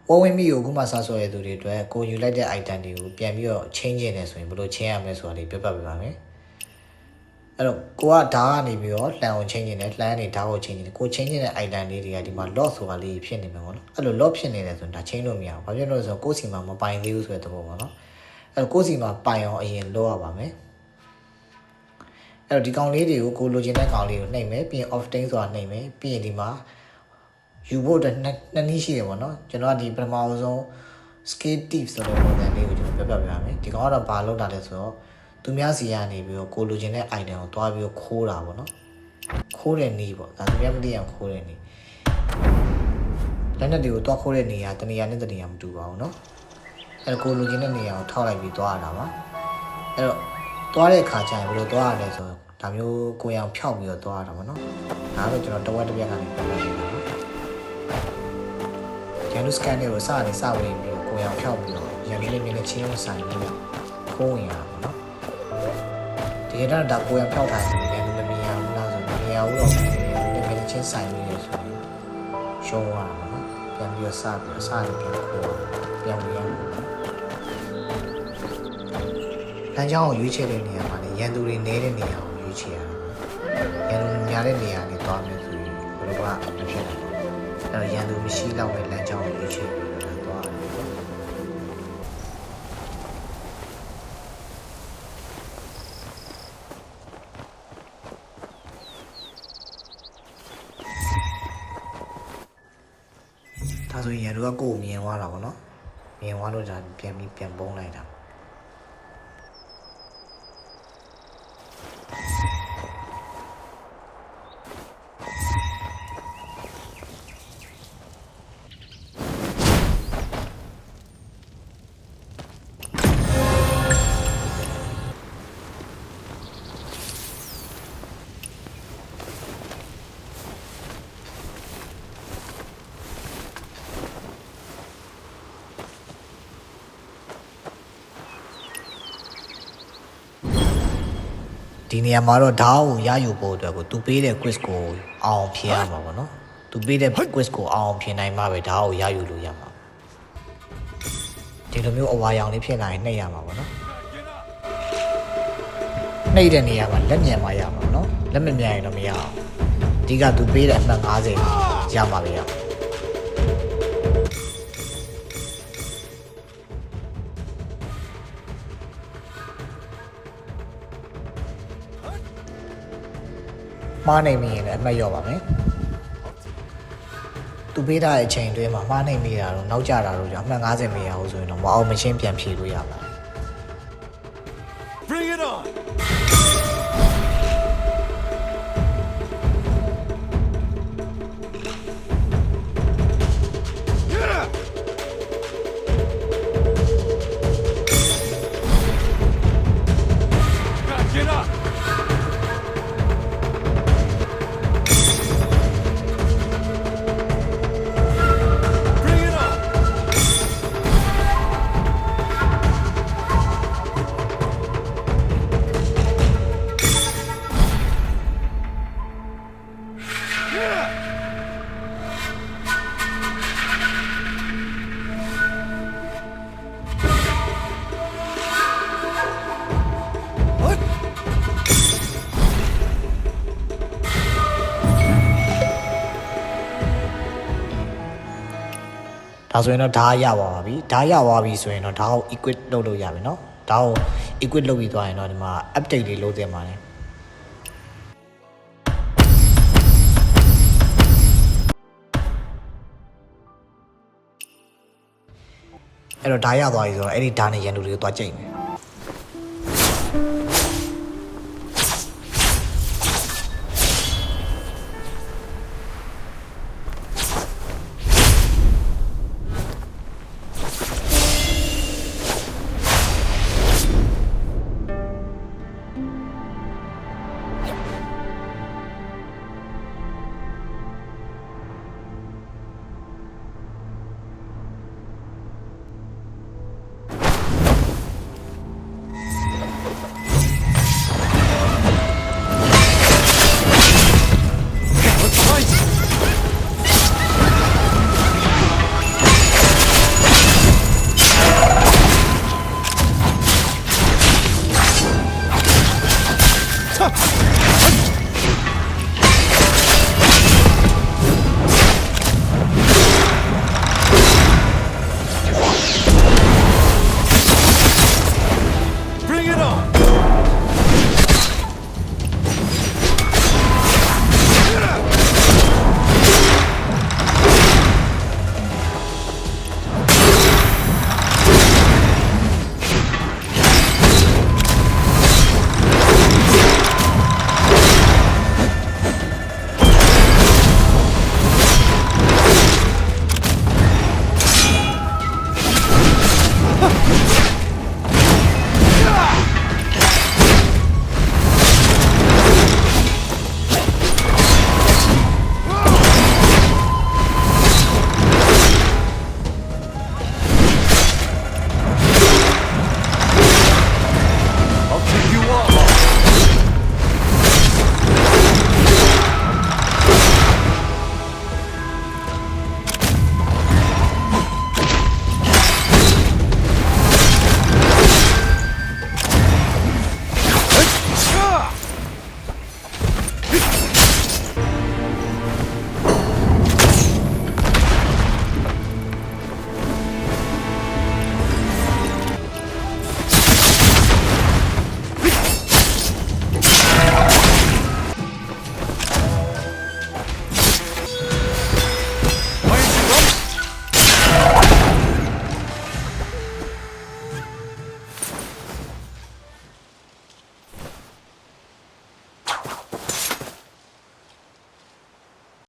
ဝဝင်မီကိုအခုမှစားဆိုရတဲ့သူတွေအတွက်ကိုယူလိုက်တဲ့ item တွေကိုပြန်ပြီးတော့ change ကျင်တယ်ဆိုရင်ဘယ်လို change ရမလဲဆိုတာလေးပြပြပေးပါမယ်အဲ့တော့ကိုကဓာတ်ကနေပြီးတော့လှန်အောင် change ကျင်တယ်လှန်နေဓာတ်ကို change ကျင်တယ်ကို change ကျင်တဲ့ item လေးတွေကဒီမှာ lock ဆိုတာလေးဖြစ်နေမှာပေါ့နော်အဲ့လို lock ဖြစ်နေတယ်ဆိုရင်ဒါ change လို့မရဘူးဘာဖြစ်လို့လဲဆိုတော့ကိုယ်စီမှာမပိုင်သေးဘူးဆိုတဲ့သဘောပေါ့နော်အဲ့တော့ကိုယ်စီမှာပိုင်အောင်အရင်လုပ်ရပါမယ်အဲ့တော့ဒီကောင်လေးတွေကိုကိုလိုချင်တဲ့ကောင်လေးကိုနှိပ်မယ်ပြီးရင် off stain ဆိုတာနှိပ်မယ်ပြီးရင်ဒီမှာယူဖို့အတွက်နှစ်နည်းရှိတယ်ပေါ့နော်ကျွန်တော်ကဒီပထမဆုံး scale tip ဆိုတဲ့ပုံစံလေးကိုကျွန်တော်ပြပြပြမယ်ဒီကောင်ကတော့ဘာလုပ်တာလဲဆိုတော့သူများစီကနေပြီးတော့ကိုလိုချင်တဲ့ item ကိုတွားပြီးတော့ခိုးတာပေါ့နော်ခိုးတဲ့နည်းပေါ့ဒါသူများမသိအောင်ခိုးတဲ့နည်းလက်နက်တွေကိုတွားခိုးတဲ့နေရာတနေရာနဲ့တနေရာမတူပါဘူးနော်အဲ့တော့ကိုလိုချင်တဲ့နေရာကိုထောက်လိုက်ပြီးတွားရတာပါအဲ့တော့တွားတဲ့အခါကျရင်ဘယ်လိုတွားရလဲဆိုတော့ဒါမျိုးကိုယ်အောင်ဖြောက်ပြီးတော့တွားရတာပေါ့နော်ဒါတော့ကျွန်တော်တဝက်တစ်ပြက်ကနေပြပြနေတာပါရန်လူစကန်တွေကိုစနေစဝင်ပြီးကိုယ်အောင်ဖြောက်ပြီးတော့ရန်လူလေးမြင်းနဲ့ချင်းဆိုင်ပြီးခိုးဝင်ရတာပေါ့နော်ဒီကနေ့ဒါကိုယ်အောင်ဖြောက်ထားတယ်ရန်လူလည်းမရဘူးလားဆိုတော့မရဘူးတော့မြင်းနဲ့ချင်းဆိုင်ပြီးရဆိုရင်ရှုံးရတာပေါ့နော်ပြန်ပြီးတော့စပြီးအစနေပြန်ခိုးပြန်ဝင်ရတာလမ်းကြောင်းကိုရွေးချယ်တဲ့နေရာမှာလည်းရန်သူတွေနေတဲ့နေရာကိုရွေးချယ်ရတာရန်သူများတဲ့နေရာတွေသွားမယ်ဆိုရင်ဘယ်လိုကမဖြစ်နိုင်ဘူးအဲ့တော့ရန်သူမရှိတော့တဲ့လမ်းကြောင်းကိုရွေးချယ်ပြီးတော့သွားရတယ်ဒါဆိုရင်ရန်သူကကိုယ်မြင်သွားတာပေါ့နော်မြင်သွားလို့ဒါပြန်ပြီးပြန်ပုံးလိုက်တာဒီနေရာမှာတော့ဓာတ်ကိုရယူဖို့အတွက်ကိုသူပေးတဲ့ quiz ကိုအောင်ဖြေရမှာပေါ့နော်သူပေးတဲ့ quiz ကိုအောင်ဖြေနိုင်မှပဲဓာတ်ကိုရယူလို့ရမှာဒီလိုမျိုးအဝါရောင်လေးဖြစ်လာရင်နှိပ်ရမှာပေါ့နော်နှိပ်တဲ့နေရာမှာလက်မြန်မှရမှာပေါ့နော်လက်မမြန်ရင်တော့မရအောင်အဓိကသူပေးတဲ့အမှတ်50ရမှာပဲရမှားနိုင်မိရင်လည်းအမှတ်ရော့ပါမယ်သူပေးထားတဲ့အချိန်အတွင်းမှာမှားနိုင်မိတာတော့နောက်ကျတာတော့ကြောင့်အမှတ်50မရဘူးဆိုရင်တော့မအောင်မချင်းပြန်ဖြေလို့ရပါတယ် Bring it on Get upဒါဆိုရင်တော့ဓာတ်ရပါပြီဓာတ်ရသွားပြီဆိုရင်တော့ဓာတ်ကို equip လုပ်လို့ရပြီเนาะဓာတ်ကို equip လုပ်ပြီးသွားရင်တော့ဒီမှာ update တွေလုပ်သင့်ပါတယ်အဲ့တော့ဓာတ်ရသွားပြီဆိုတော့အဲ့ဒီဓာတ်နဲ့ရန်သူတွေကိုသွားကြိတ်မယ်